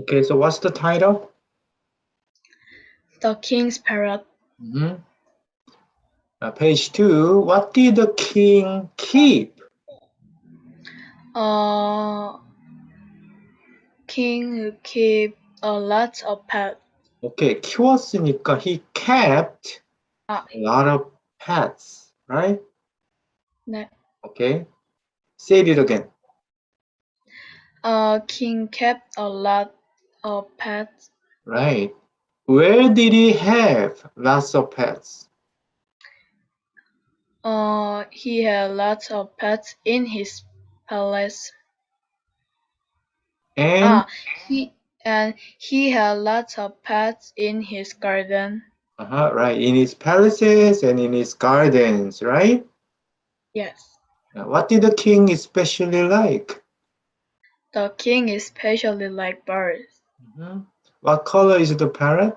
Okay, so what's the title? The King's Parrot. Page 2. What did the king keep? King keep a lot of pets. Okay, 키웠으니까 he kept 아, a lot of pets, right? 네. Okay, say it again. King kept a lot of pets. Right. Where did he have lots of pets? He had lots of pets in his palace. And he had lots of pets in his garden. right, in his palaces and in his gardens, right? Yes. What did the king especially like? The king especially liked birds. What color is the parrot?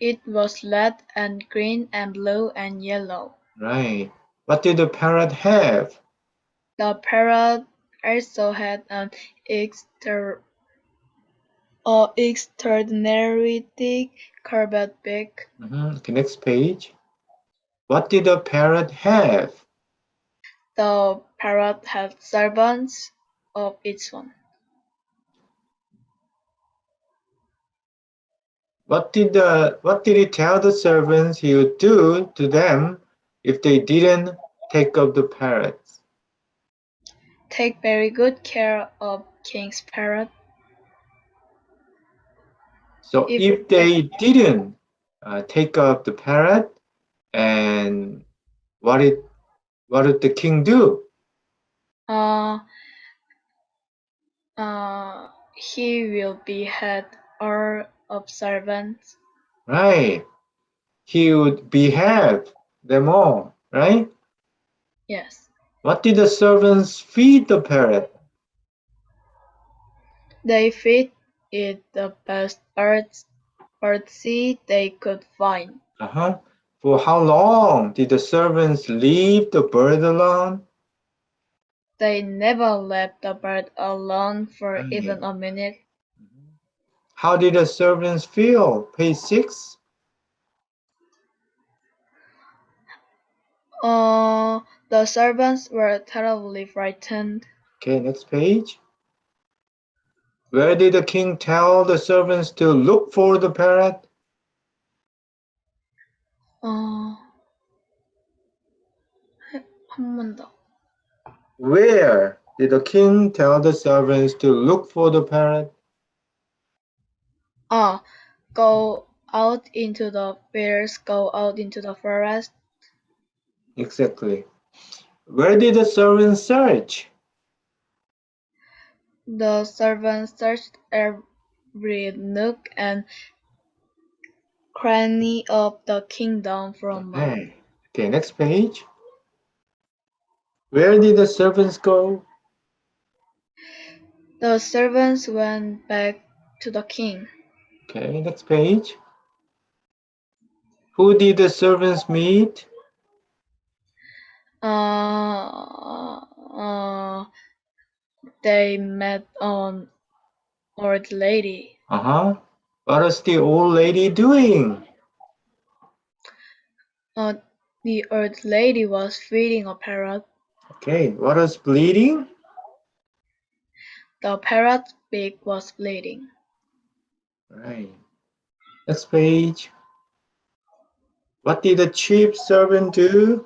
It was red and green and blue and yellow. Right. What did the parrot have? The parrot also had an extraordinary thick curved beak. Okay, next page. What did the parrot have? The parrot had servants of its own. What did he tell the servants he would do to them if they didn't take up the parrots? Take very good care of King's parrot. So if they didn't take up the parrot, and what did the king do? He will behead all of servants. Right. He would behead them all, right? Yes. What did the servants feed the parrot? They feed it the best birdseed they could find. For how long did the servants leave the bird alone? They never left the bird alone for even a minute. How did the servants feel? Page 6. The servants were terribly frightened. Okay, next page. Where did the king tell the servants to look for the parrot? 한 번 더. Where did the king tell the servants to look for the parrot? Go out into the fields, go out into the forest. Exactly. Where did the servants search? The servants searched every nook and cranny of the kingdom for a month. Okay, next page. Where did the servants go? The servants went back to the king. Okay, next page. Who did the servants meet? They met an old lady. What is the old lady doing? The old lady was feeding a parrot. Okay, what is bleeding? The parrot's beak was bleeding. Right. Next page. What did the chief servant do?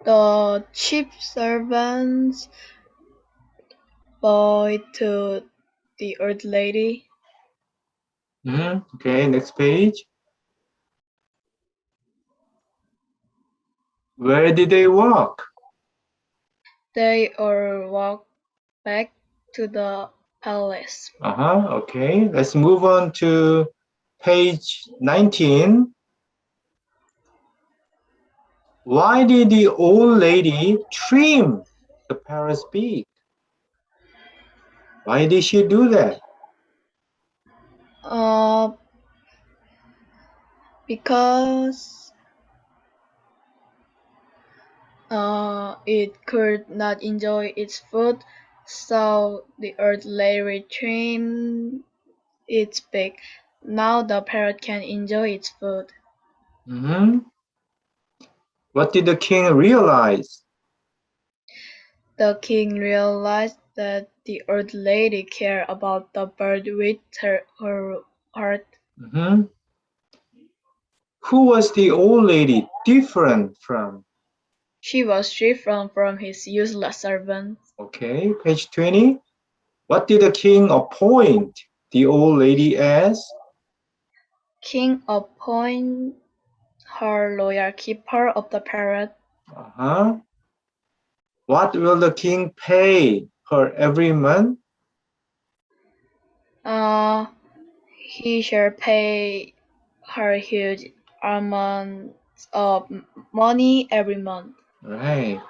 The chief servants bowed to the old lady. Okay, next page. Where did they walk? They all walked back to the palace. Okay, let's move on to page 19. Why did the old lady trim the parrot's beak? Why did she do that? Because it could not enjoy its food, so the old lady trimmed its beak. Now the parrot can enjoy its food. Mhm. What did the king realize? The king realized that the old lady cared about the bird with her heart. Mhm. Who was the old lady different from? She was different from his useless servants. Okay, page 20. What did the king appoint the old lady as? King appointed her loyal keeper of the parrot. Uh-huh. What will the king pay her every month? Uh, he shall pay her huge amounts of money every month. Right.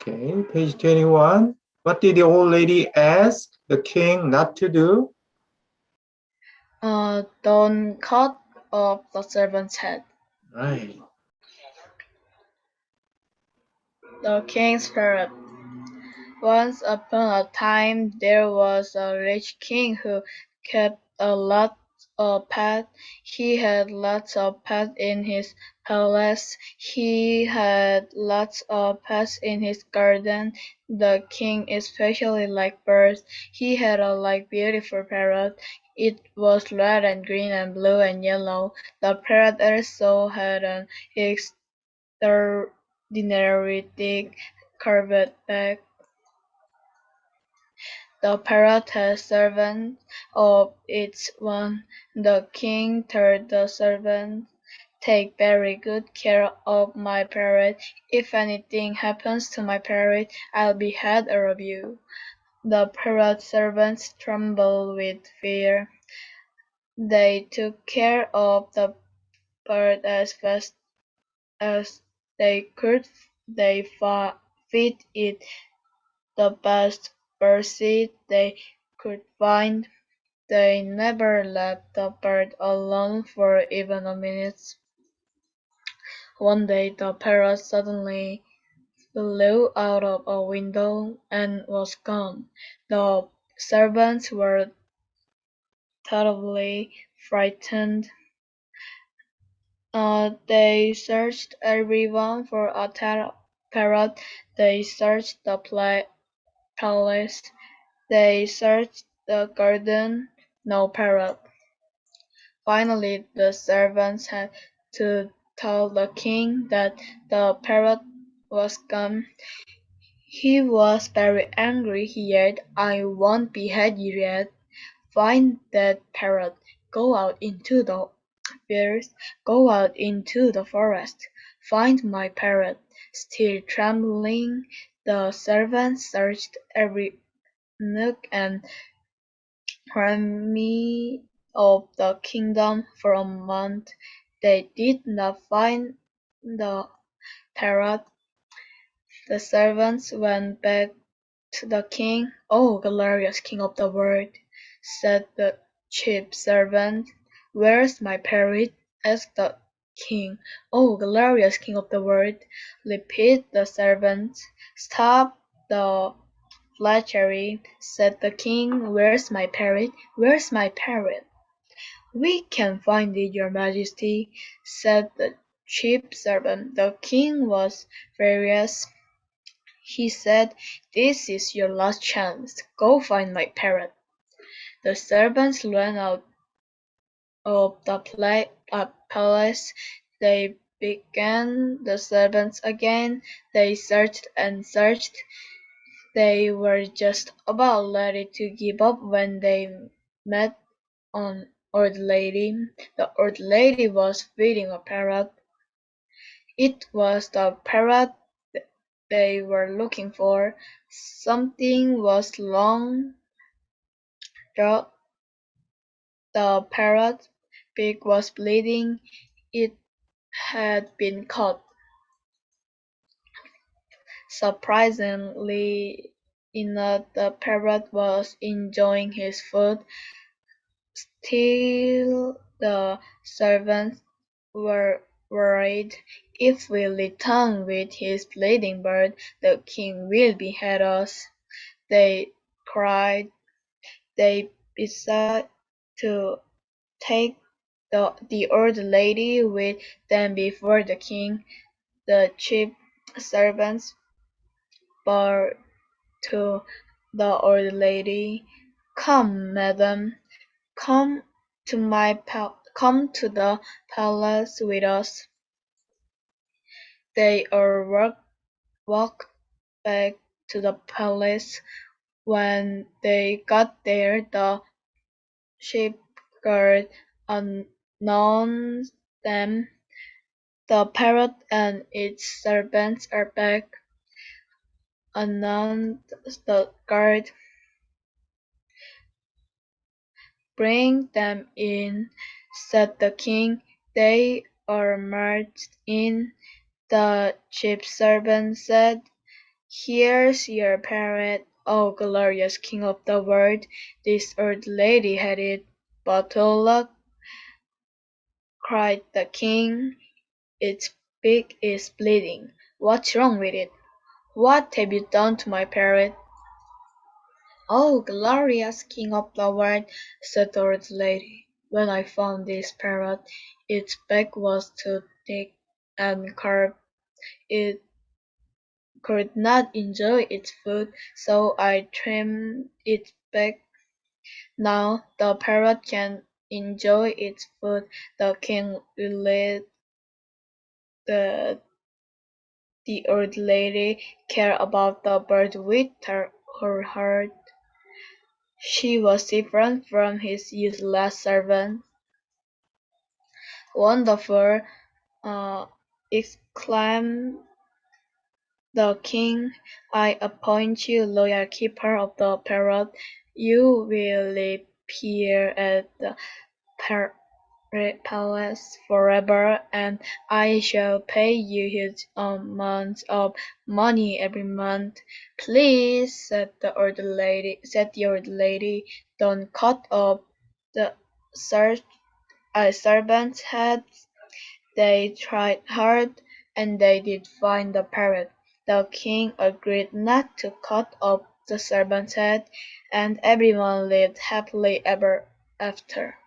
Okay, page 21. What did the old lady ask the king not to do? Don't cut off the servant's head. Right. The king's parrot. Once upon a time there was a rich king who kept a lot of pets. He had lots of pets in his palace. He had lots of pets in his garden. The king especially liked birds. He had a beautiful parrot. It was red and green and blue and yellow. The parrot also had an extraordinary thick curved back. The parrot had servants of its own. The king told the servants, "Take very good care of my parrot. If anything happens to my parrot, I'll behead all of you." The parrot servants trembled with fear. They took care of the bird as fast as they could. They fed it the best birdseed they could find. They never left the bird alone for even a minute. One day the parrot suddenly flew out of a window and was gone. The servants were terribly frightened. They searched everyone for a parrot. They searched the palace. They searched the garden. No parrot. Finally the servants had to tell the king that the parrot was gone. He was very angry. He yelled, "I won't behead you yet. Find that parrot. Go out into the fields. Go out into the forest. Find my parrot." Still trembling, the servants searched every nook and cranny of the kingdom for a month. They did not find the parrot. The servants went back to the king. "Oh, glorious king of the world," said the chief servant. "Where's my parrot?" asked the king. "Oh, glorious king of the world," repeated the servants. "Stop the flattery," said the king. "Where's my parrot? Where's my parrot?" "We can find it, your majesty," said the chief servant. The king was furious. He said, "This is your last chance. Go find my parrot." The servants ran out of the palace. They began the servants again. They searched and searched. They were just about ready to give up when they met an old lady. The old lady was feeding a parrot. It was the parrot they were looking for. Something was wrong. The, the parrot's beak was bleeding. It had been cut. Surprisingly enough, the parrot was enjoying his food. Still, the servants were worried. If we return with his bleeding bird, the king will behead us. They cried. They besought to take the old lady with them before the king. The chief servants bowed to the old lady. "Come, madam, come come to the palace with us." They all walked back to the palace. When they got there, the sheepguard announced them, "The parrot and its servants are back." Announced the guard. "Bring them in," said the king. They all marched in. The chief servant said, "Here's your parrot, O glorious king of the world." This old lady had it. "But oh luck," cried the king, "its beak is bleeding. What's wrong with it? What have you done to my parrot?" "Oh, glorious king of the world," said the old lady, "when I found this parrot, its back was too thick and curved. It could not enjoy its food, so I trimmed its back. Now the parrot can enjoy its food." The king let the old lady care about the bird with her heart. She was different from his useless servant. "Wonderful!" uh, exclaimed the king. "I appoint you loyal keeper of the parrot. You will live here at the palace forever, and I shall pay you huge amounts of money every month." "Please," said the old lady, "don't cut off the servant's head." They tried hard, and they did find the parrot. The king agreed not to cut off the servant's head, and everyone lived happily ever after.